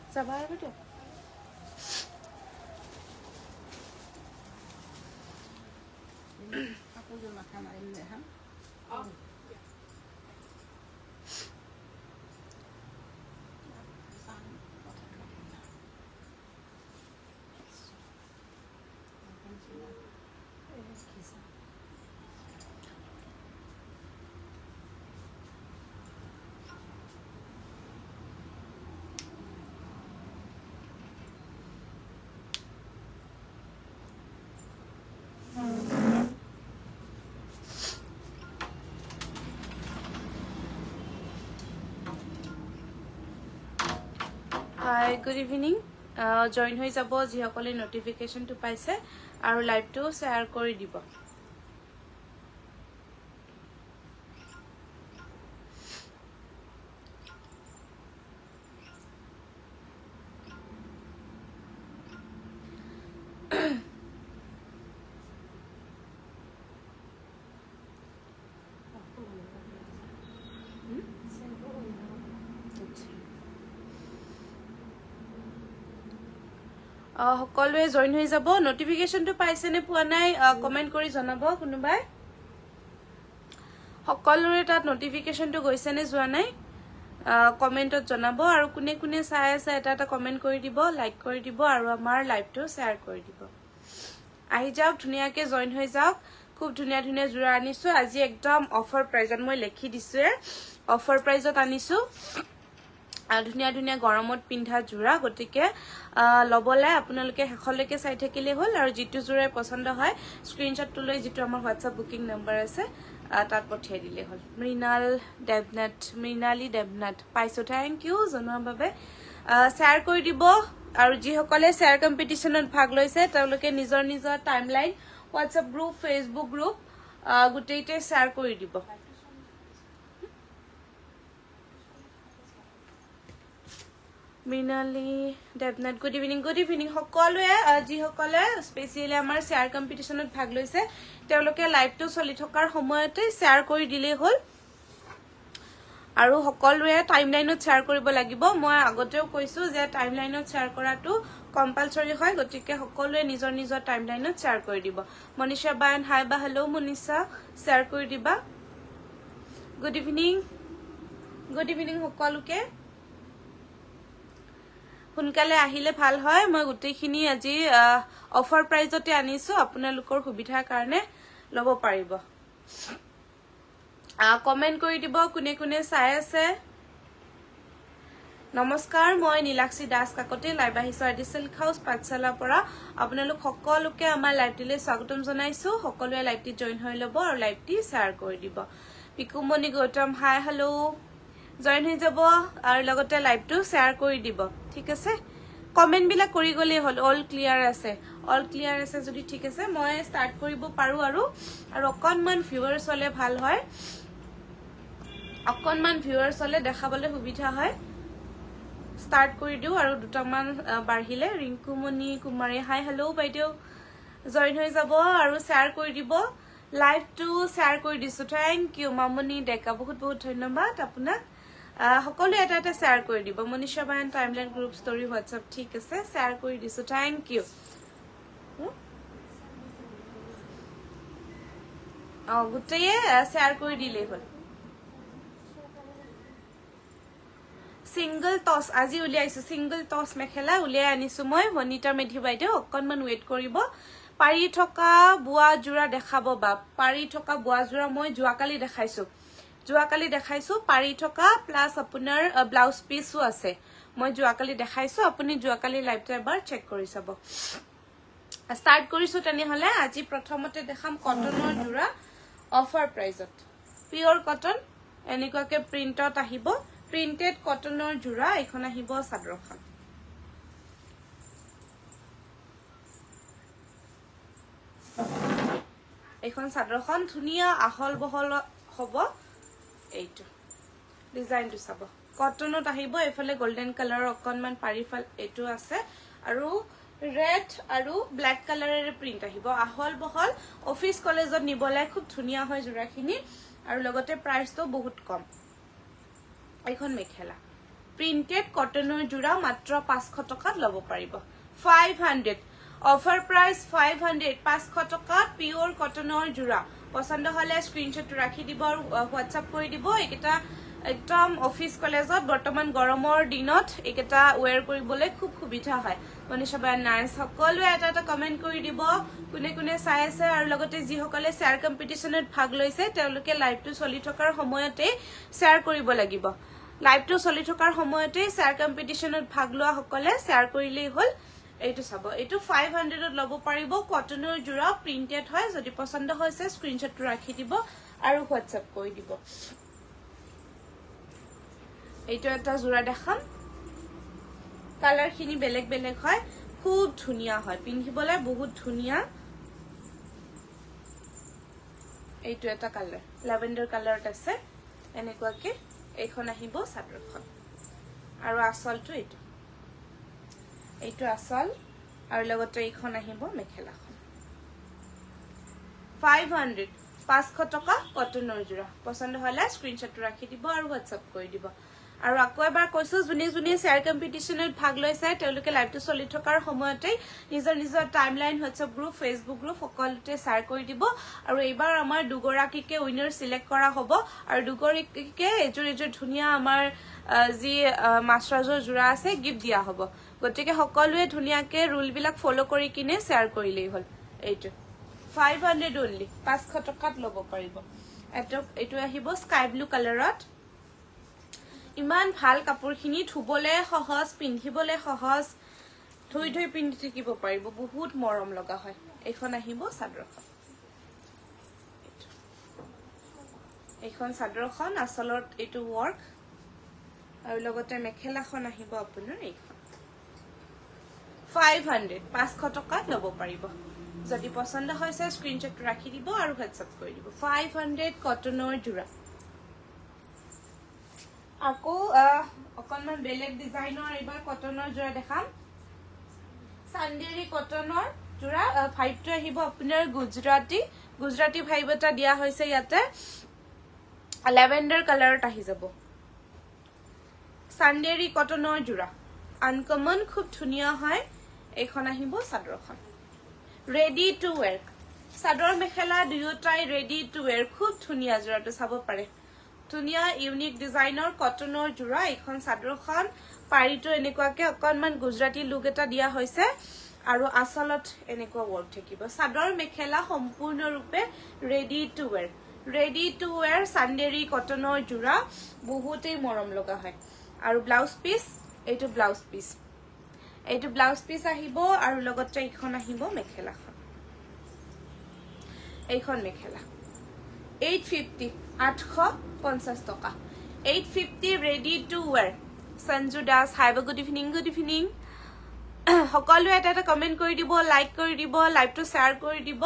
Sabar betul. Aku juga makan ayam deh, ha? Oh. Hi, good evening. Join hoi jabo jihokole notification to paise aru live to share kori dibo. সকলোৱে join হৈ যাব নোটিফিকেশনটো পাইছে নে পোৱা নাই comment কৰি জনাব কোনোবাই সকলোৰে তাত নোটিফিকেশনটো গৈছে নে যোৱা নাই কমেন্টত জনাব আৰু কোনে কোনে চাই আছে এটা কমেন্ট কৰি দিব লাইক কৰি দিব আৰু আমাৰ লাইভটো শেয়াৰ কৰি দিব আহি যাওক ধুনিয়াকে জয়েন হৈ যাওক খুব ধুনিয়া ধুনিয়া জোৰা আনিছো আজি একদম অফাৰ প্ৰাইজত মই লিখি দিছো অফাৰ প্ৰাইজত আনিছো ধুনিয়া ধুনিয়া গৰমত পিন্ধা জোৰা গটিকে লবলে আপোনালোকে হেখলৈকে চাই থাকিলে হল আৰু জিতু জোৰাই পছন্দ হয় স্ক্ৰিনশ্বটটো লৈ জিতু আমাৰ WhatsApp বুকিং নম্বৰ আছে তাত পঠিয়াই দিলে হল মৃণালী দেবনাথ পাইছো থ্যাংক ইউ জনোৱাৰ বাবে শেয়াৰ কৰি দিব আৰু যি সকলে শেয়াৰ কম্পিটিশনত ভাগ লৈছে তেওঁলোকে নিজৰ নিজৰ timeline WhatsApp group Facebook group গুটেইতে শেয়াৰ কৰি দিব Minali Devnath good evening সকলোৱে আজি সকলে স্পেশালি আমাৰ শেয়াৰ কম্পিটিশনত ভাগ লৈছে তেওঁলোকে লাইভটো চলি থকাৰ সময়তে শেয়াৰ কৰি দিলে হল আৰু সকলোৱে টাইমলাইনত শেয়াৰ কৰিব লাগিব মই আগতেও কৈছো যে টাইমলাইনত শেয়াৰ কৰাটো কম্পালসৰি হয় গতিকে সকলোৱে নিজৰ নিজৰ টাইমলাইনত শেয়াৰ কৰি দিব মনিশা বায়ন হাই বা হেল্ল মনিশা শেয়াৰ কৰি দিবা গুড ইভিনিং সকলোকে সোনকালে আহিলে ভাল হয় মই গুটেইখিনি আজি অফাৰ প্ৰাইজতে আনিছো আপোনালোকৰ সুবিধাৰ কাৰণে লব পাৰিব কমেন্ট কৰি দিব কোনে কোনে চাই আছে নমস্কাৰ মই নীলাক্ষী দাস কাকতে লাইভ আহিছো আদিসেল হাউস পাঠশালাৰ পৰা আপোনালোক সকলোকে আমাৰ লাইভটিলে স্বাগতম জনাইছো সকলোৱে লাইভটি জয়েন হৈ লব আৰু লাইভটি শেয়াৰ কৰি দিব পিকুমণি গৌতম হাই হেল্ল জয়েন হৈ যাব আৰু লগতে লাইভটো শেয়াৰ কৰি দিব ঠিক আছে কমেন্ট বিলা কৰি গলে হল অল ক্লিয়াৰ আছে যদি ঠিক আছে মই স্টাৰ্ট কৰিব পাৰো আৰু অকনমান ভিউয়াৰ্স হলে ভাল হয় অকনমান ভিউয়াৰ্স হলে দেখাবলৈ সুবিধা হয় স্টাৰ্ট কৰি দিও আৰু দুটামান বাঢ়িলে ৰিংকুমণি কুমাৰী হাই হেল্ল বাইদেউ জয়েন হৈ যাব আৰু শেয়াৰ কৰি দিব লাইভটো শেয়াৰ কৰি দিছো থ্যাংক ইউ মামনি ডেকা বহুত ধন্যবাদ আপোনাক সকলো এটা এটা শেয়াৰ কৰি দিব মনিশা বায়ন টাইমলাইন গ্ৰুপ ষ্টৰি WhatsApp ঠিক আছে শেয়াৰ কৰি দিছো থ্যাংক ইউ গুটেয়ে শেয়াৰ কৰি দিলে হল সিঙ্গল টস আজি উলিয়াইছো সিঙ্গল টস মেখেলা উলিয়াই আনিছো মই মনিটা মেধি বাইদেউ অকনমান ওয়েট কৰিব পাৰি থকা বুৱা জোৰা দেখাব বা পাৰি থকা বুৱা জোৰা মই জুৱাকালি দেখাইছো পাৰি থকা প্লাস আপোনাৰ ব্লাউজ পিসও আছে মই জুৱাকালি দেখাইছো আপুনি জুৱাকালি লাইভটো এবাৰ চেক কৰি চাব স্টাৰ্ট কৰিছো তেনে হলে আজি প্ৰথমতে দেখাম কটনৰ জোৰা অফাৰ প্ৰাইজত পিওৰ কটন এনেকুৱাকে প্ৰিন্টত আহিব প্ৰিন্টেড কটনৰ জোৰা এখন আহিব চাদৰখন এখন চাদৰখন ধুনিয়া আহল বহল হ'ব এইটো ডিজাইনটো চাব কটনত আহিব এফালে গোল্ডেন কালাৰৰ অকনমান পাৰিফাল এটো আছে আৰু ৰেড আৰু ব্ল্যাক কালাৰেৰে প্ৰিন্ট আহিব আহল বহল অফিস কলেজত নিবলাই খুব ধুনিয়া হয় জোৰাখিনি আৰু লগতে প্ৰাইসটো বহুত কম এইখন মেখেলা প্ৰিন্টেড কটনৰ জোৰা মাত্ৰ 500 টকাত ল'ব পাৰিব 500 অফাৰ প্ৰাইস 500 500 টকাত পিওৰ কটনৰ জোৰা পছন্দ হলে স্ক্ৰিনশ্বট ৰাখি দিব আৰু হোৱাটসঅ্যাপ কৰি দিব এইকেটা একদম অফিস কলেজত বৰ্তমান গৰমৰ দিনত এইকেটা ওয়্যাৰ কৰিবলৈ খুব সুবিধা হয় মনীষা বাই নাইস সকলো এটা কমেন্ট কৰি দিব কোনে কোনে চাই আছে আৰু লগতে যি সকলে শেয়াৰ কম্পিটিশনত ভাগ লৈছে তেওঁলোকে লাইভটো চলি থকাৰ সময়তে শেয়াৰ কৰিব লাগিব লাইভটো চলি থকাৰ সময়তে শেয়াৰ কম্পিটিশনত ভাগ লোৱা সকলে শেয়াৰ কৰিলেই হল এইটো চাব এইটো 500 ত ল'ব পাৰিব কটনৰ জোৰা প্ৰিন্টেড হয় যদি পছন্দ হৈছে স্ক্ৰিনশ্বটটো ৰাখি দিব আৰু হোৱাটসঅ্যাপ কৰি দিব এইটো এটা জোৰা দেখাম কালাৰ খিনি বেলেগ বেলেগ হয় খুব ধুনিয়া হয় পিন্ধিবলৈ বহুত ধুনিয়া এইটো এটা কালাৰ ল্যাভেন্ডাৰ কালাৰত আছে এনেকুৱাকে এইখন আহিব চাদৰখন আৰু আঁচলটো এইটো আঁচল আৰু লগতে এইখন আহিব মেখেলাখন 500 500 টকা কটনৰ জোৰা পছন্দ হলে স্ক্ৰিনশ্বটটো ৰাখি দিব আৰু হোৱাটসঅ্যাপ কৰি দিব আৰু আকৌ এবাৰ কৈছো জুনি শেয়াৰ কম্পিটিশনত ভাগ লৈছে তেওঁলোকে লাইভটো চলি থকাৰ সময়তে নিজৰ টাইমলাইন হোৱাটসঅ্যাপ গ্ৰুপ ফেসবুক গ্ৰুপ সকলোতে শেয়াৰ কৰি দিব আৰু এইবাৰ আমাৰ দুগৰাকীকে উইনাৰ সিলেক্ট কৰা হ'ব আৰু দুগৰাকীকে এজোৰ ধুনিয়া আমাৰ যি মাস্টাৰজৰ জোৰা আছে গিফট দিয়া হ'ব গতিকে সকলোৱে ধুনিয়াকে ৰুল বিলাক ফলো কৰি কিনে শেয়াৰ কৰিলেই হল এইটো 500 only 500 টকাত ল'ব পাৰিব এইটো আহিব স্কাই ব্লু কালাৰত ইমান ভাল কাপোৰখিনি ধুবলে সহজ পিন্ধিবলে সহজ ধুই পিন্ধি থাকিব পাৰিব বহুত মৰম লগা হয় এইখন আহিব চাদৰখন এইখন চাদৰখন আসলত এইটো ওয়াৰ্ক আৰু লগতে মেখেলাখন আহিব আপোনাৰ এইখন 500 500 টকাত ল'ব পাৰিব যদি পছন্দ হৈছে স্ক্ৰিনশ্বট ৰাখি দিব আৰু হোৱাটসঅ্যাপ কৰি দিব 500 কটনৰ জোৰা আকৌ অকনমান বেলেগ ডিজাইনৰ এবাৰ কটনৰ জোৰা দেখাম সান্দেৰী কটনৰ জোৰা ভাইবটো আহিব আপোনাৰ গুজৰাটী ভাইব এটা দিয়া হৈছে ইয়াতে ল্যাভেন্ডাৰ কালাৰত আহি যাব সান্দেৰী কটনৰ জোৰা আনকমন খুব ধুনিয়া হয় এইখন আহিব চাদৰখন ready to where chador mekhela দুয়োটাই ৰেডি টু ওয়্যাৰ খুব ধুনিয়া জোৰাটো চাব পাৰে ধুনিয়া ইউনিক ডিজাইনৰ কটনৰ জোৰা এইখন চাদৰখন পাৰিটো এনেকুৱাকে অকনমান গুজৰাটী লুক এটা দিয়া হৈছে আৰু আসলত এনেকুৱা ওয়াৰ্ক থাকিব চাদৰ মেখেলা সম্পূৰ্ণৰূপে ৰেডি টু ওয়্যাৰ সান্দেৰী কটনৰ জোৰা বহুতেই মৰম লগা হয় আৰু ব্লাউজ পিস এইটো ব্লাউজ পিস আহিব আৰু লগতে এইখন আহিব মেখেলাখন এইখন মেখেলা 850 850 টকা 850 ready to where Sanju Das hi good evening সকলোৱে এটা কমেন্ট কৰি দিব লাইক কৰি দিব লাইভটো শেয়াৰ কৰি দিব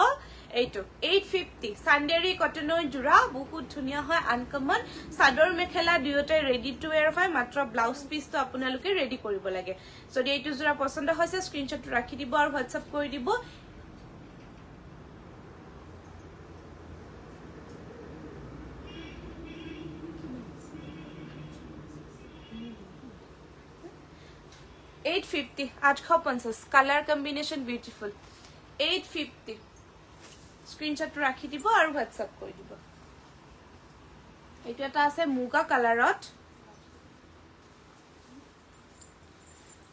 এইটো 850 সান্দেৰী কটনৰ জোৰা বহুত ধুনিয়া হয় আনকমন চাদৰ মেখেলা দুয়োটাই ৰেডি টু ওয়্যাৰ হয় মাত্ৰ ব্লাউজ পিসটো আপোনালোকে ৰেডি কৰিব লাগে যদি এইটো জোৰা পছন্দ হৈছে স্ক্ৰিনশ্বট ৰাখি দিব আৰু হোৱাটসঅ্যাপ কৰি দিব $850 color combination beautiful 850 screenshot rakhi dibo aru whatsapp koi dibo etu eta ase muga colorat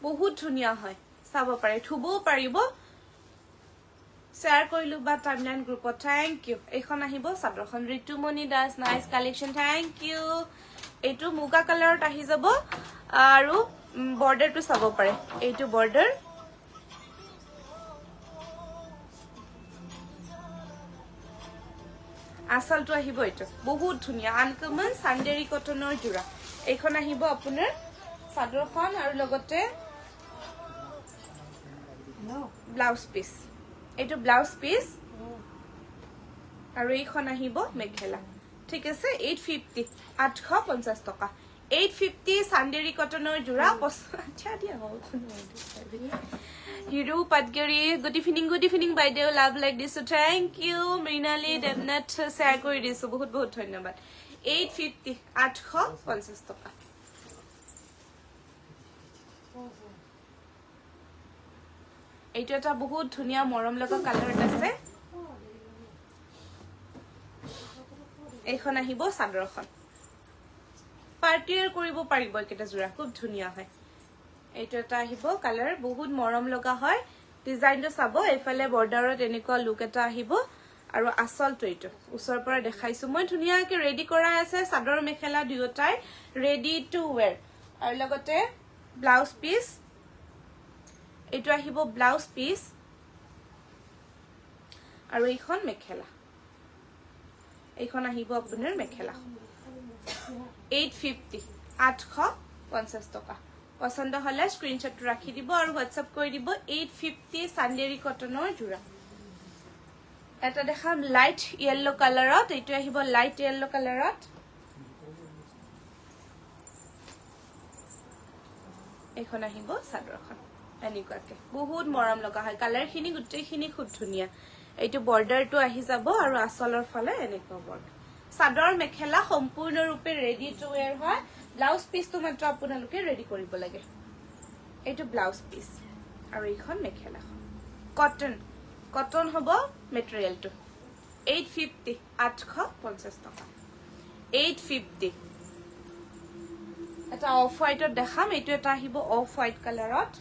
bahut dhuniya hoy sabo pare thubo paribo share koilu ba timeline group thank you ekhon ahibo sadorkhon ritumoni das nice collection thank you etu muga colorat ahi jabo aru border to sabo pare etu border asal to ahibo etu bahut dhuniya uncommon sandery cottonor jura ekhon ahibo apunar sador khon aru logote blouse piece etu blouse piece aru ekhon ahibo mekhela thik ase 850 850 taka 850 Sandery cottonor jura acha dia ho Hiru Padgari good evening by day love like this so thank you Mrinali Devnat share kori disu bahut dhonyabad 850 850 taka এইটো এটা বহুত ধুনিয়া মৰম লগা colour আছে এইখন আহিব চাদৰখন পাৰ্টিৰ কৰিব পাৰিব একেটা জোৰা খুব ধুনিয়া হয় এইটো এটা আহিব কালাৰ বহুত মৰম লগা হয় ডিজাইনটো চাব এইফালে বৰ্ডাৰত এনেকুৱা লুক এটা আহিব আৰু আসলটো এইটো ওচৰৰ পৰা দেখাইছো মই ধুনিয়াকে ৰেডি কৰা আছে চাদৰ মেখেলা দুয়োটাই ৰেডি টু ওয়্যাৰ আৰু লগতে ব্লাউজ পিস এইটো আহিব ব্লাউজ পিস আৰু এইখন মেখেলা এইখন আহিব আপোনাৰ মেখেলা 850 850 টকা পছন্দ হলে স্ক্ৰিনশ্বট ৰাখি দিব আৰু হোৱাটসঅ্যাপ কৰি দিব 850 সান্দেৰী কটনৰ জোৰা এটা দেখাম লাইট ইয়েলো কালাৰত এইটো আহিব লাইট ইয়েলো কালাৰত এইখন আহিব চাদৰখন এনেকুৱাকে বহুত মৰম লগা হয় কালাৰখিনি গুটেইখিনি খুব ধুনিয়া এইটো বৰ্ডাৰটো আহি যাব আৰু আসলৰ ফালে এনেকুৱা বৰ্ডাৰ চাদৰ মেখেলা সম্পূৰ্ণৰূপে ৰেডি টু ওয়্যাৰ হয় ব্লাউজ পিসটো মাত্ৰ আপোনালোকে ৰেডি কৰিব লাগে এইটো ব্লাউজ পিস আৰু এইখন মেখেলা কটন কটন হ'ব মেটেৰিয়েলটো 850 850 টকা 850 এটা অফ হোৱাইটত দেখাম এইটো এটা আহিব অফ হোৱাইট কালাৰত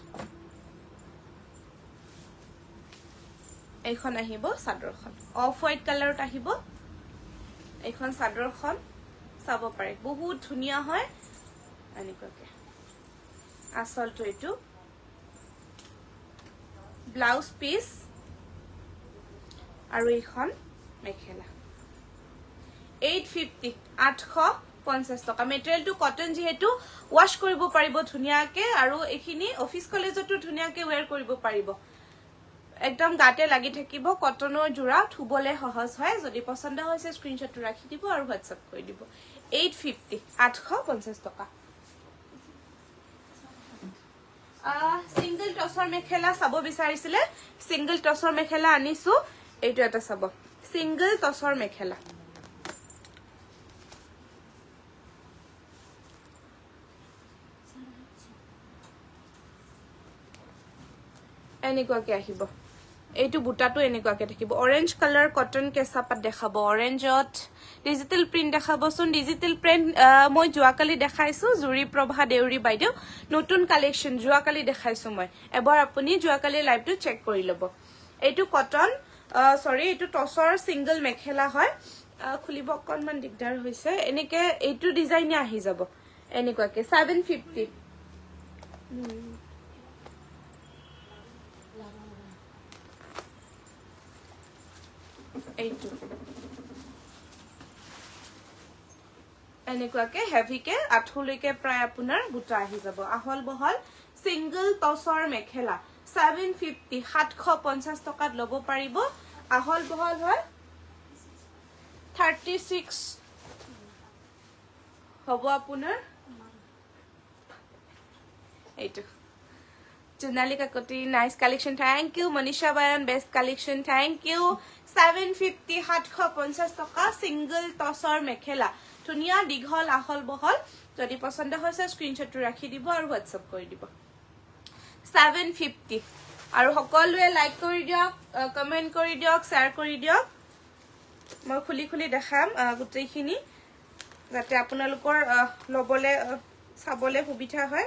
এইখন আহিব চাদৰখন অফ হোৱাইট কালাৰত আহিব এইখন চাদৰখন চাব পাৰে বহুত ধুনিয়া হয় এনেকুৱাকে আসলটো এইটো ব্লাউজ পিস আৰু এইখন মেখেলা 850 850 টকা মেটেৰিয়েলটো কটন যেহেতু ওয়াশ কৰিব পাৰিব ধুনিয়াকে আৰু এইখিনি অফিস কলেজতো ধুনিয়াকে ওয়্যাৰ কৰিব পাৰিব একদম গাতে লাগি থাকিব কটনৰ জোৰা থুবলে সহজ হয় যদি পছন্দ হৈছে স্ক্ৰিনশ্বট ৰাখি দিব আৰু হোৱাটসঅ্যাপ কৰি দিব 850 850 টকা সিঙ্গল টসৰ মেখেলা চাব বিচাৰিছিলে সিঙ্গল টসৰ মেখেলা আনিছো এইটো এটা চাব সিঙ্গল টসৰ মেখেলা এনেকুৱাকে আহিব এইটো বুটাটো এনেকুৱাকে থাকিব অৰেঞ্জ কালাৰ কটন কেঁচাপাত দেখাব অৰেঞ্জত ডিজিটেল প্ৰিন্ট দেখাবচোন ডিজিটেল প্ৰিন্ট মই যোৱাকালি দেখাইছো জুৰি প্ৰভা দেউৰী বাইদেউ নতুন কালেকশন যোৱাকালি দেখাইছো মই এবাৰ আপুনি যোৱাকালি লাইভটো চেক কৰি লব এইটো কটন সৰি এইটো টসৰ সিঙ্গল মেখেলা হয় খুলিব অকনমান দিগদাৰ হৈছে এনেকে এইটো ডিজাইনে আহি যাব এনেকুৱাকে 750 এইটো এনেকুৱাকে হেভিকে আঠুলৈকে প্ৰায় আপোনাৰ বুটা আহি যাব আহল বহল সিঙ্গল টসৰ মেখেলা 750 750 টকাত লব পাৰিব আহল বহল হয় 36 হ'ব আপোনাৰ এইটো Junali Kakoti, nice collection. Thank you. Manisha Bayan, best collection. Thank you. 750 750 toka single tosor mekhela. Tunia dighol ahol bohol. Jodi pasonda hoise screenshot rakhi dibo aru WhatsApp kori dibo. 750. Aru hokolue like kori diok, comment kori diok, share kori diok. Moi khuli khuli dekham gutei khini jate apunalukor lobole sabole subitha hoy.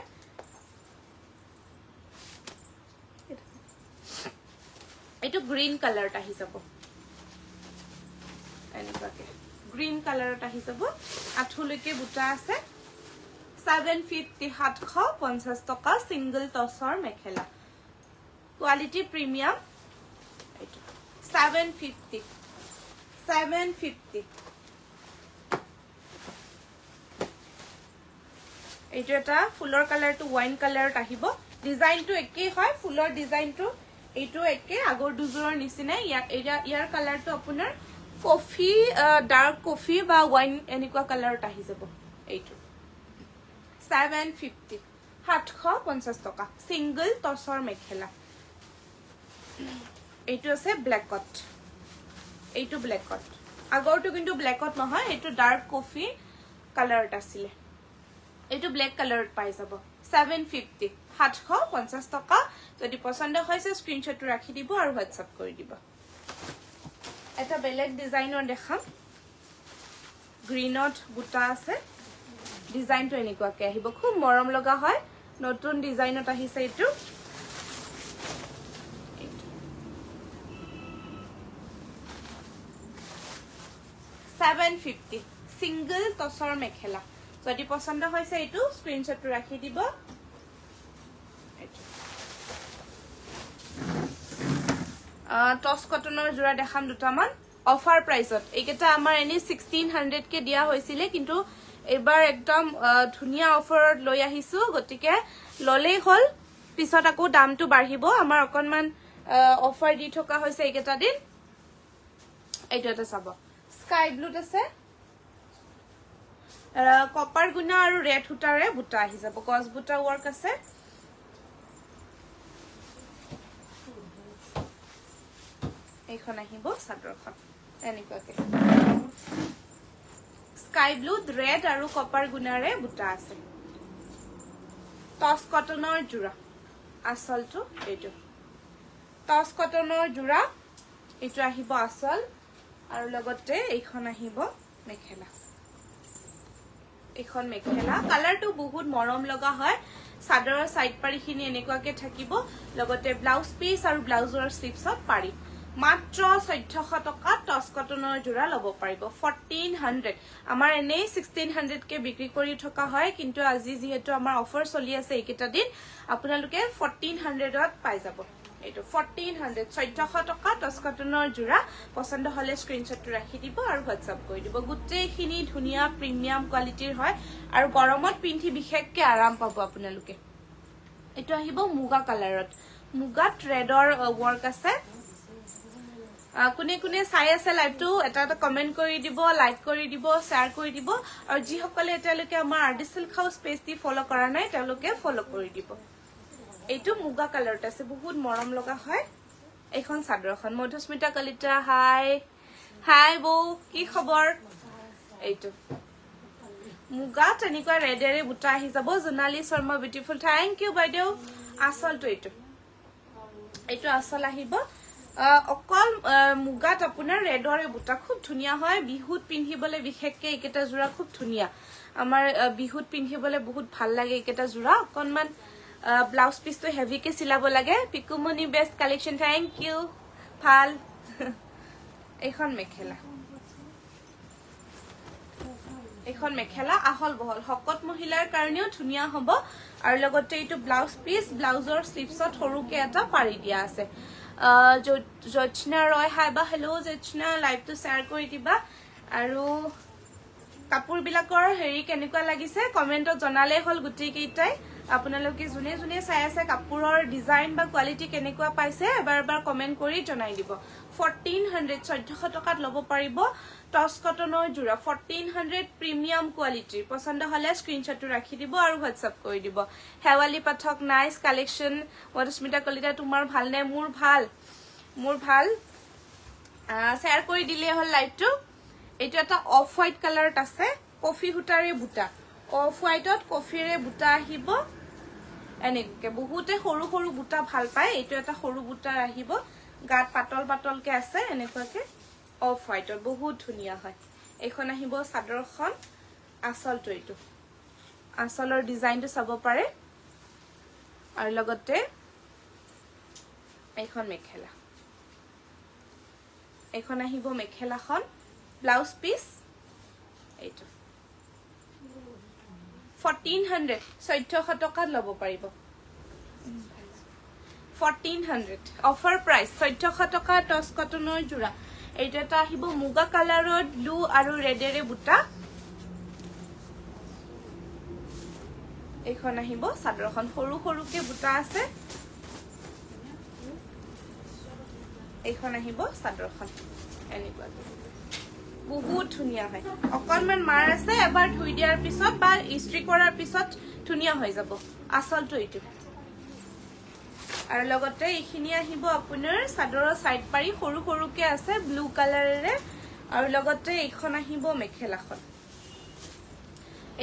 এইটো green কালাৰত আহি যাব এনেকুৱাকে green কালাৰত আহি যাব আঠুলৈকে বুটা আছে 750 750 টকা সিঙ্গল টসৰ মেখেলা কোৱালিটি প্ৰিমিয়াম এইটো 750 এইটো এটা ফুলৰ কালাৰটো ওয়াইন কালাৰত আহিব ডিজাইনটো একেই হয় ফুলৰ ডিজাইনটো এইটো একে আগৰ দুজোৰৰ নিচিনা ইয়াৰ কালাৰটো আপোনাৰ কফি ডাৰ্ক কফি বা ওয়াইন এনেকুৱা কালাৰত আহি যাব এইটো 750 750 টকা সিঙ্গল টসৰ মেখেলা এইটো আছে ব্ল্যাকত এইটো ব্ল্যাকত আগৰটো কিন্তু ব্ল্যাকত নহয় এইটো ডাৰ্ক কফি কালাৰত আছিল এইটো ব্ল্যাক কালাৰত পাই যাব 750 750 টকা যদি পছন্দ হৈছে স্ক্ৰিনশ্বটটো ৰাখি দিব আৰু হোৱাটসঅ্যাপ কৰি দিব এটা বেলেগ ডিজাইনৰ দেখাম গ্ৰীনত বুটা আছে ডিজাইনটো এনেকুৱাকে আহিব খুব মৰম লগা হয় নতুন ডিজাইনত আহিছে এইটো 750 সিঙ্গল টসৰ মেখেলা যদি পছন্দ হৈছে এইটো স্ক্ৰিনশ্বটটো ৰাখি দিব টস কটনৰ জোৰা দেখাম দুটামান অফাৰ প্ৰাইসত এইকেটা আমাৰ এনি 1600 কে দিয়া হৈছিল কিন্তু এবাৰ একদম ধুনিয়া অফাৰত লৈ আহিছো গটিকে ললেই হল পিছত আকৌ দামটো বাঢ়িব আমাৰ অকনমান অফাৰ দি থকা হৈছে এইকেটা দিন এইটো এটা চাব স্কাই ব্লুত আছে কপাৰ গুনা আৰু ৰেড হুটাৰে বুটা আহি যাব গছ বুটা ওয়াৰ্ক আছে এইখন আহিব সাদৰখন এনেকুৱাকে স্কাই ব্লুত ৰেড আৰু কপাৰ গুনাৰে বুটা আছে টস কটনৰ জোৰা আসলটো এইটো টস কটনৰ জোৰা এইটো আহিব আসল আৰু লগতে এইখন আহিব মেখেলা এইখন মেখেলা কালাৰটো বহুত মৰম লগা হয় সাদৰৰ সাইড পাৰিখিনি এনেকুৱাকে থাকিব লগতে ব্লাউজ পিস আৰু ব্লাউজৰ স্লিপছত পাৰি মাত্ৰ 1400 টকা টস কটনৰ জোৰা লব পাৰিব 1400 আমাৰ এনে 1600 কে বিক্ৰী কৰি থকা হয় কিন্তু আজি যেহেতু আমাৰ অফাৰ চলি আছে এইকেটা দিন আপোনালোকে 1400 ত পাই যাব এইটো 1400 1400 টকা টস কটনৰ জোৰা পছন্দ হলে স্ক্ৰিনশ্বটটো ৰাখি দিব আৰু হোৱাটসঅ্যাপ কৰি দিব গুটেইখিনি ধুনিয়া প্ৰিমিয়াম কোৱালিটিৰ হয় আৰু গৰমত পিন্ধি বিশেষকে আৰাম পাব আপোনালোকে এটো আহিব মুগা কালাৰত মুগাত ৰেডৰ ওয়াৰ্ক আছে কোনে কোনে চাই আছে লাইভটো এটা এটা কমেন্ট কৰি দিব লাইক কৰি দিব শেয়াৰ কৰি দিব আৰু যি সকলে এটালৈকে আমাৰ আৰ্টিস্টিল হাউস পেজ দি ফলো কৰা নাই তেওঁলোকে ফলো কৰি দিব এইটো মুগা কালাৰত আছে বহুত মৰম লগা হয় এইখন সাদৰখন মধুস্মিতা কলিতা হাই হাই বৌ কি খবৰ এইটো মুগা তনিকা ৰেডেৰে বুটা আহি যাব Jonali Sarma beautiful thank you বাইদেউ আসলটো এইটো আসল আহিব অকল মুগাত আপোনাৰ ৰেডৰে বুটা খুব ধুনিয়া হয় বিহুত পিন্ধিবলে বিশেষকে একেটা জোৰা খুব ধুনিয়া আমাৰ বিহুত পিন্ধিবলে বহুত ভাল লাগে একেটা জোৰা অকনমান ব্লাউজ পিস তো হেভি কে সিলাব লাগে পিকুমনি বেস্ট কালেকশন থ্যাংক ইউ ভাল এখন মেখেলা আহল বহল হকত মহিলাৰ কাৰণেও ধুনিয়া হ'ব আৰু লগতে এইটো ব্লাউজ পিস ব্লাউজৰ স্লিপছত সৰুকে এটা পাৰি দিয়া আছে জচনা ৰয় হাই বা হেল্ল জচনা লাইভটো শেয়াৰ কৰি দিবা আৰু কাপোৰ বিলাকৰ হেৰি কেনেকুৱা লাগিছে কমেন্টত জনালে হল গুটি কেইটাই আপোনালোকে জুনে জুনে চাই আছে কাপোৰৰ ডিজাইন বা কোৱালিটি কেনেকুৱা পাইছে এবাৰ কমেন্ট কৰি জনাই দিব 1400 1400 টকাত লব পাৰিব টস কটনৰ জোৰা 1400 প্ৰিমিয়াম কোৱালিটি পছন্দ হলে স্ক্ৰিনশ্বটটো ৰাখি দিব আৰু হোৱাটসঅ্যাপ কৰি দিব হেৱালি পাঠক নাইস কালেকশন মধুস্মিতা কলিতা তোমাৰ ভাল নে মোৰ ভাল শেয়াৰ কৰি দিলে হল লাইভটো এইটো এটা অফ হোৱাইট কালাৰত আছে কফি হুটাৰে বুটা অফ হোৱাইটত কফিৰে বুটা আহিব এনেকে বহুতে সৰু সৰু বুটা ভাল পায় এইটো এটা সৰু বুটা আহিব গাত পাতল পাতলকে আছে এনেকুৱাকে অফ হোৱাইটত বহুত ধুনিয়া হয় এইখন আহিব সাদৰখন আসলটো এইটো আসলৰ ডিজাইনটো চাব পাৰে আৰু লগতে এইখন মেখেলা এইখন আহিব মেখেলাখন ব্লাউজ পিস এইটো 1400 1400 টকাত লব পাৰিব 1400 অফাৰ প্ৰাইস 1400 টকা টস কটনৰ জোৰা এইটো এটা আহিব মুগা কালাৰত ব্লু আৰু ৰেডেৰে বুটা এইখন আহিব সাদৰখন সৰু সৰুকে বুটা আছে এইখন আহিব সাদৰখন এনেকুৱা বহুত ধুনিয়া হয় অকনমান মাৰ আছে এবাৰ ধুই দিয়াৰ পিছত বা ইস্ত্ৰি কৰাৰ পিছত ধুনিয়া হৈ যাব আসলটো এইটো আৰু লগতে এইখিনি আহিব আপোনাৰ সাদৰৰ সাইড পাৰি সৰু সৰুকে আছে ব্লু কালাৰেৰে আৰু লগতে এইখন আহিব মেখেলাখন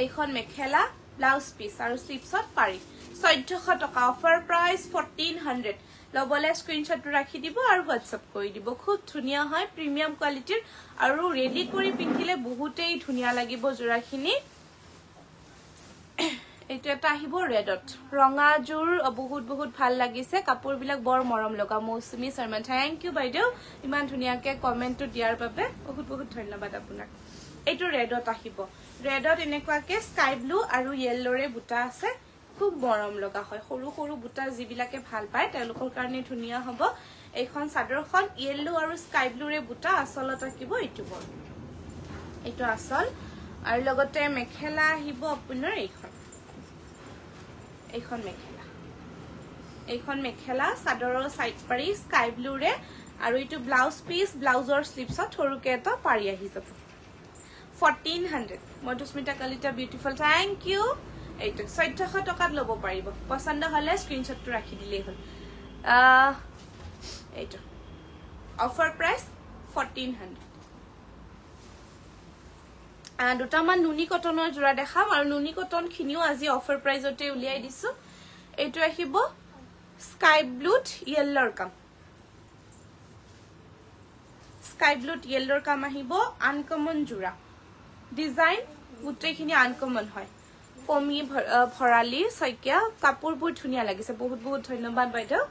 এইখন মেখেলা ব্লাউজ পিস আৰু স্লিপছত পাৰি 1400 টকা অফাৰ প্ৰাইস 1400 লবলে স্ক্ৰিনশ্বট ৰাখি দিব আৰু WhatsApp কৰি দিব খুব ধুনিয়া হয় প্ৰিমিয়াম কোৱালিটিৰ আৰু ৰেডি কৰি পিন্ধিলে বহুতেই ধুনিয়া লাগিব জোৰাখিনি এইটো এটা আহিব ৰেডত ৰঙা জোৰ বহুত ভাল লাগিছে কাপোৰ বিলাক বৰ মৰম লগা মৌসুমী শৰ্মা থ্যাংক ইউ বাইদেউ ইমান ধুনিয়াকে কমেন্টটো দিয়াৰ বাবে বহুত ধন্যবাদ আপোনাক এইটো ৰেডত আহিব ৰেডত এনেকুৱাকে স্কাই ব্লু আৰু ইয়েলোৰে বুটা আছে খুব মৰম লগা হয় সৰু বুটা যিবিলাকে ভাল পায় তেওঁলোকৰ কাৰণে ধুনিয়া হ'ব এইখন চাদৰখন ইয়েলো আৰু স্কাই ব্লুৰে বুটা আসলত থাকিব এইটো আসল আৰু লগতে মেখেলা আহিব আপোনাৰ এইখন মেখেলা চাদৰৰ সাইড পাৰি স্কাই ব্লুৰে আৰু এইটো ব্লাউজ পিস ব্লাউজৰ স্লিপছত সৰুকে এটা পাৰি আহি যাব 1400 Madhusmita Kalita beautiful thank you এইটো 1400 টকাত লব পাৰিব পছন্দ হলে স্ক্ৰিনশ্বটটো ৰাখি দিলেই হ'ল এইটো অফাৰ প্ৰাইস 1400 দুটামান নুনি কটনৰ জোৰা দেখাম আৰু নুনি কটন খিনিও আজি অফাৰ প্ৰাইজতে উলিয়াই দিছো এইটো আহিব স্কাই ব্লুত ইয়েলোৰ কাম স্কাই ব্লুত ইয়েলোৰ কাম আহিব আনকমন জোৰা ডিজাইন গুটেখিনি আনকমন হয় কমি ভৰালি সৈকিয়া কাপোৰবোৰ ধুনিয়া লাগিছে বহুত ধন্যবাদ বাইদেউ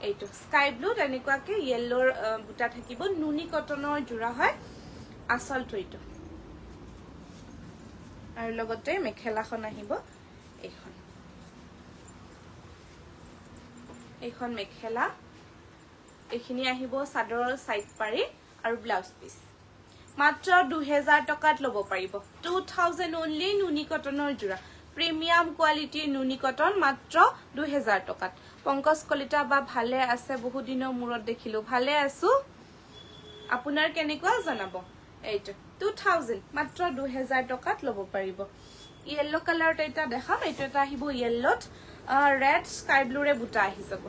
এইটো স্কাই ব্লু এনেকুৱাকে ইয়েলোৰ বুটা থাকিব নুনি কটনৰ জোৰা হয় আসলটো এইটো আৰু লগতে মেখেলাখন আহিব এইখন মেখেলা এইখিনি আহিব চাদৰৰ সাইড পাৰি আৰু ব্লাউজ পিস মাত্ৰ 2000 টকাত লব পাৰিব 2000 only নুনি কটনৰ জোৰা প্ৰিমিয়াম কোৱালিটিৰ নুনি কটন মাত্ৰ 2000 টকাত পংকজ কলিতা বা ভালে আছে বহু দিনৰ মূৰত দেখিলো ভালে আছো আপোনাৰ কেনেকুৱা জনাব এইটো 2000 মাত্ৰ 2000 টকাত লব পাৰিব ইয়েলো কালাৰত এটা দেখাম এইটো এটা আহিব ইয়েলোত ৰেড স্কাই ব্লুৰে বুটা আহি যাব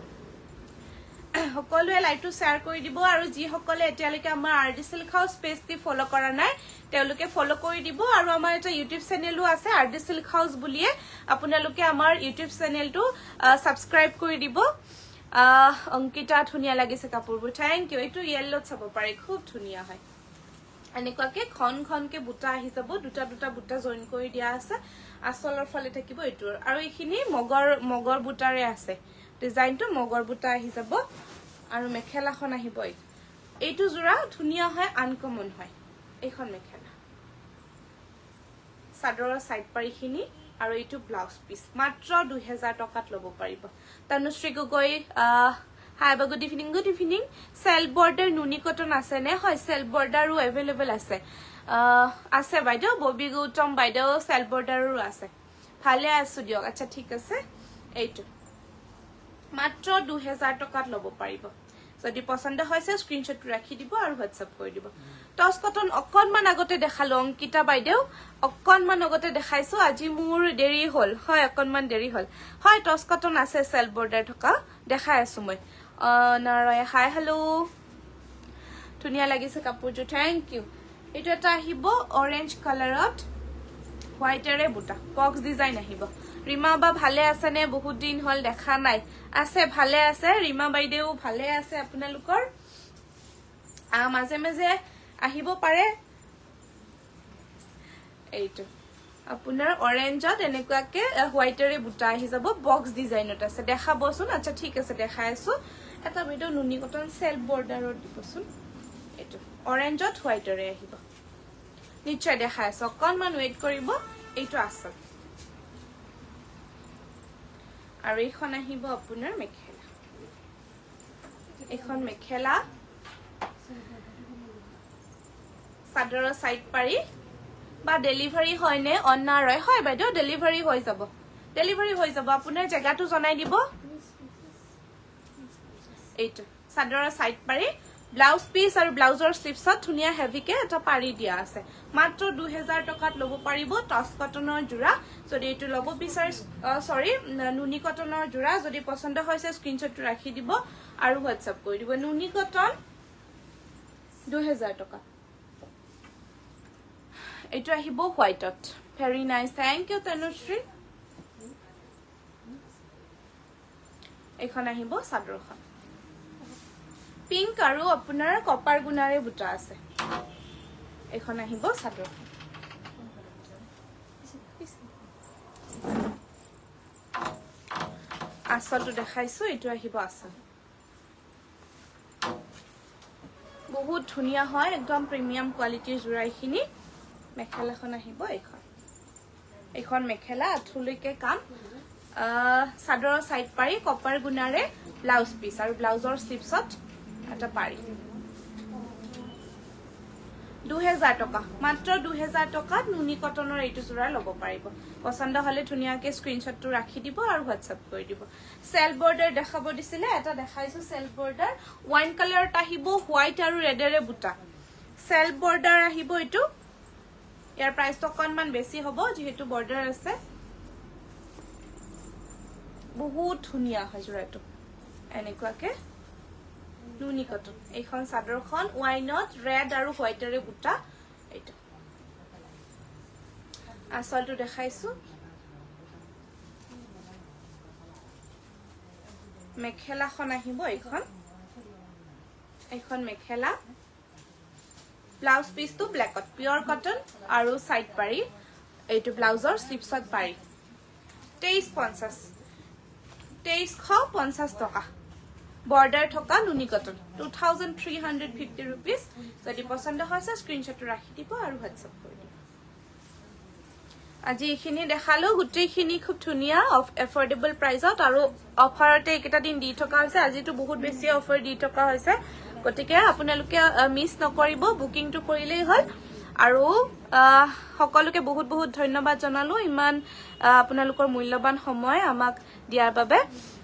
সকলোৱে লাইভটো শেয়াৰ কৰি দিব আৰু যি সকলে এতিয়ালৈকে আমাৰ আৰডি সিল্ক হাউস পেজটি ফলো কৰা নাই তেওঁলোকে ফলো কৰি দিব আৰু আমাৰ এটা ইউটিউব চেনেলও আছে আৰডি সিল্ক হাউস বুলিয়ে আপোনালোকে আমাৰ ইউটিউব চেনেলটো সাবস্ক্ৰাইব কৰি দিব অংকিতা ধুনিয়া লাগিছে কাপোৰবোৰ থ্যাংক ইউ এইটো ইয়েলোত চাব পাৰে খুব ধুনিয়া হয় এনেকুৱাকে খনকে বুটা আহি যাব দুটা বুটা জয়েন কৰি দিয়া আছে আসলৰ ফলে থাকিব এইটো আৰু এইখিনি মগৰ বুটাৰে আছে ডিজাইনটো মগৰ বুটা আহি যাব আৰু মেখেলাখন আহিব এইটো জোৰা ধুনিয়া হয় আনকমন হয় এইখন মেখেলা চাদৰৰ সাইড পাৰিখিনি আৰু এইটো ব্লাউজ পিস মাত্ৰ 2000 টকাত লব পাৰিব তনুশ্ৰী গগৈ হাই বা গুড ইভিনিং সেল বৰ্ডাৰ নুনি কটন আছে নে হয় সেল বৰ্ডাৰো এভেইলেবল আছে বাইদেউ ববি গৌতম বাইদেউ সেল বৰ্ডাৰো আছে ভালে আছো দিয়ক আচ্ছা ঠিক আছে এইটো মাত্ৰ 2000 টকাত লব পাৰিব যদি পছন্দ হৈছে স্ক্ৰিনশ্বট ৰাখি দিব আৰু WhatsApp কৰি দিব টস কটন অকনমান আগতে দেখালো অংকিতা বাইদেউ অকনমান আগতে দেখাইছো আজি মোৰ দেৰি হল হয় অকনমান দেৰি হল হয় টস কটন আছে সেল বৰ্ডাৰ থকা দেখাই আছো মই নাৰায় হাই হেল্ল ধুনিয়া লাগিছে কাপোৰটো থ্যাংক ইউ এইটো এটা আহিব অৰেঞ্জ কালাৰত হোৱাইটৰে বুটা বক্স ডিজাইন আহিব ৰিমা বা ভালে আছে নে বহুত দিন হল দেখা নাই আছে ভালে আছে ৰিমা বাইদেউ ভালে আছে আপোনালোকৰ মাজে মাজে আহিব পাৰে এইটো আপোনাৰ অৰেঞ্জত এনেকুৱাকে হোৱাইটৰে বুটা আহি যাব বক্স ডিজাইনত আছে দেখাবচোন আচ্ছা ঠিক আছে দেখাই আছো এটা ভিডিও নুনি কটন সেলফ বৰ্ডাৰত দিবচোন এইটো অৰেঞ্জত হোৱাইটৰে আহিব নিশ্চয় দেখাই আছো অকনমান ওয়েট কৰিব এইটো আছে আৰু এইখন আহিব আপোনাৰ মেখেলা এইখন মেখেলা চাদৰৰ সাইড পাৰি বা ডেলিভাৰী হয় নে অনাৰয় হয় বাইদেউ ডেলিভাৰী হৈ যাব আপোনাৰ জায়গাটো জনাই দিব এইটো চাদৰৰ সাইড পাৰি ব্লাউজ পিস আৰু ব্লাউজৰ স্লিপছত ধুনিয়া হেভিকে এটা পাৰি দিয়া আছে মাত্ৰ 2000 টকাত লব পাৰিব টস কটনৰ জোৰা যদি এটো লব বিচাৰে সৰি নুনি কটনৰ জোৰা যদি পছন্দ হৈছে স্ক্ৰিনশ্বটটো ৰাখি দিব আৰু WhatsApp কৰি দিব নুনি কটন 2000 টকা এটো আহিব হোৱাইটত very nice thank you Tanushree এইখন আহিব চাদৰখন পিংক আৰু আপোনাৰ কপাৰ গুণাৰে বুটা আছে এইখন আহিব চাদৰখন আঁচলটো দেখাইছো এইটো আহিব আঁচল বহুত ধুনীয়া হয় একদম প্ৰিমিয়াম কোৱালিটিৰ জোৰা এইখিনি মেখেলাখন আহিব এইখন মেখেলা আঁঠুলৈকে কাম চাদৰৰ সাইড পাৰি কপাৰ গুণাৰে ব্লাউজ পিস আৰু ব্লাউজৰ স্লিপছত এটা পাৰি 2000 টকা মাত্ৰ 2000 টকাত নুনি কটনৰ এইটো জোৰা ল'ব পাৰিব পছন্দ হলে ধুনীয়াকে স্ক্ৰিনশ্বটটো ৰাখি দিব আৰু হোৱাটসএপ কৰি দিব সেল বৰ্ডাৰ দেখাব দিছিলে এটা দেখাইছো সেল বৰ্ডাৰ ওয়াইন কালাৰত আহিব হোৱাইট আৰু ৰেডেৰে বুটা সেল বৰ্ডাৰ আহিব এইটো ইয়াৰ প্ৰাইসটো অকনমান বেছি হ'ব যেহেতু বৰ্ডাৰ আছে বহুত ধুনীয়া হয় জোৰাটো এনেকুৱাকে নুনি কটন এইখন চাদৰখন ওয়াইনত ৰেড আৰু হোৱাইটৰে বুটা এইটো আঁচলটো দেখাইছো মেখেলাখন আহিব এইখন মেখেলা ব্লাউজ পিসটো ব্ল্যাকত পিওর কটন আৰু সাইড পাৰি এইটো ব্লাউজৰ স্লিপছত পাৰি 2350 টকা বৰ্ডাৰ থকা নুনি কটন 2350 rupees যদি পছন্দ হয় স্ক্ৰিনশ্বট ৰাখি দিব আৰু হোৱাটসএপ কৰি দিব আজি এইখিনি দেখালো গুটেইখিনি খুব ধুনীয়া এফৰ্ডেবল প্ৰাইসত আৰু অফাৰতে একটা দিন দি থকা হৈছে আজিটো বহুত বেছি অফাৰ দি থকা হৈছে গতিকে আপোনালোকে মিস নকৰিব বুকিংটো কৰিলেই হ'ল আৰু সকলোকে বহুত বহুত ধন্যবাদ জনালো ইমান আপোনালোকৰ মূল্যবান সময় আমাক দিয়াৰ বাবে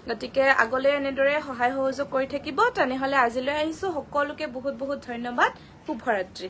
গতিকে আগলৈ এনেদৰে সহায় সহযোগ কৰি থাকিব তেনেহলে আজিলৈ আহিছো সকলোকে বহুত বহুত ধন্যবাদ শুভৰাত্ৰি